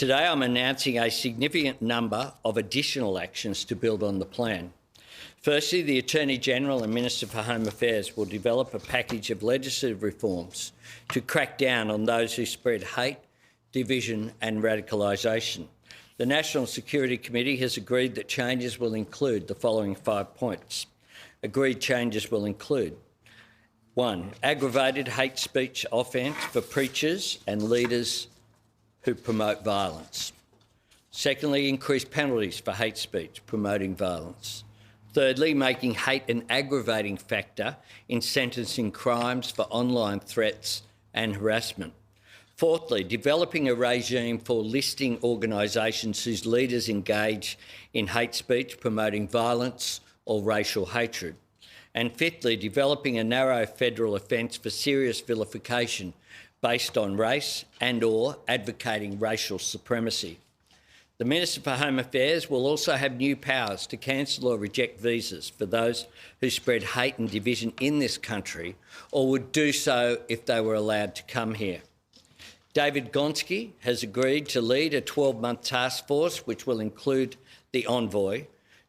Today I'm announcing a significant number of additional actions to build on the plan. Firstly, the Attorney-General and Minister for Home Affairs will develop a package of legislative reforms to crack down on those who spread hate, division and radicalisation. The National Security Committee has agreed that changes will include the following 5 points. Agreed changes will include 1. Aggravated hate speech offence for preachers and leaders who promote violence. Secondly, increased penalties for hate speech promoting violence. Thirdly, making hate an aggravating factor in sentencing crimes for online threats and harassment. Fourthly, developing a regime for listing organisations whose leaders engage in hate speech promoting violence or racial hatred. And fifthly, developing a narrow federal offence for serious vilification based on race and/or advocating racial supremacy. The Minister for Home Affairs will also have new powers to cancel or reject visas for those who spread hate and division in this country or would do so if they were allowed to come here. David Gonski has agreed to lead a 12-month task force which will include the envoy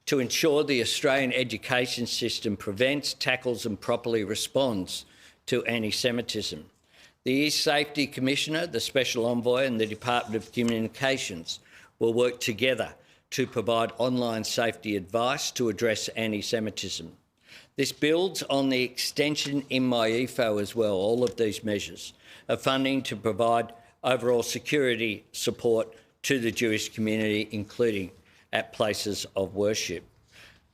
to ensure the Australian education system prevents, tackles and properly responds to anti-Semitism. The East Safety Commissioner, the Special Envoy and the Department of Communications will work together to provide online safety advice to address anti-Semitism. This builds on the extension in my EFO as well, all of these measures, of funding to provide overall security support to the Jewish community, including at places of worship.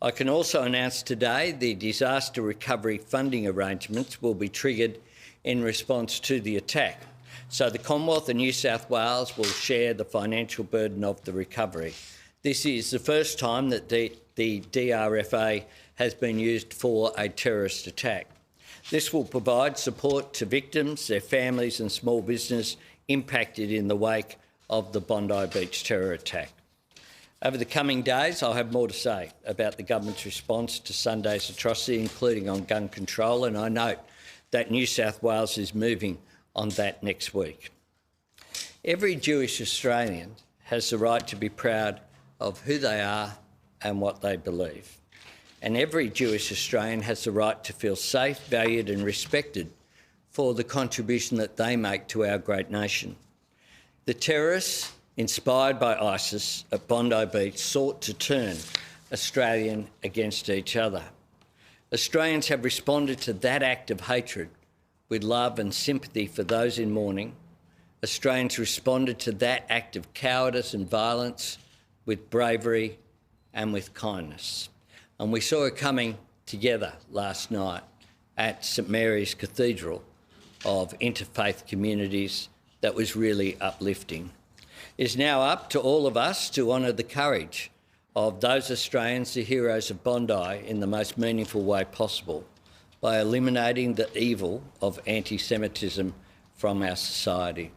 I can also announce today the disaster recovery funding arrangements will be triggered in response to the attack. So the Commonwealth and New South Wales will share the financial burden of the recovery. This is the first time that the DRFA has been used for a terrorist attack. This will provide support to victims, their families and small business impacted in the wake of the Bondi Beach terror attack. Over the coming days, I'll have more to say about the government's response to Sunday's atrocity, including on gun control, and I note that New South Wales is moving on that next week. Every Jewish Australian has the right to be proud of who they are and what they believe. And every Jewish Australian has the right to feel safe, valued and respected for the contribution that they make to our great nation. The terrorists, inspired by ISIS at Bondi Beach, sought to turn Australians against each other. Australians have responded to that act of hatred with love and sympathy for those in mourning. Australians responded to that act of cowardice and violence with bravery and with kindness. And we saw it coming together last night at St Mary's Cathedral of interfaith communities that was really uplifting. It is now up to all of us to honour the courage of those Australians, the heroes of Bondi, in the most meaningful way possible by eliminating the evil of anti-Semitism from our society.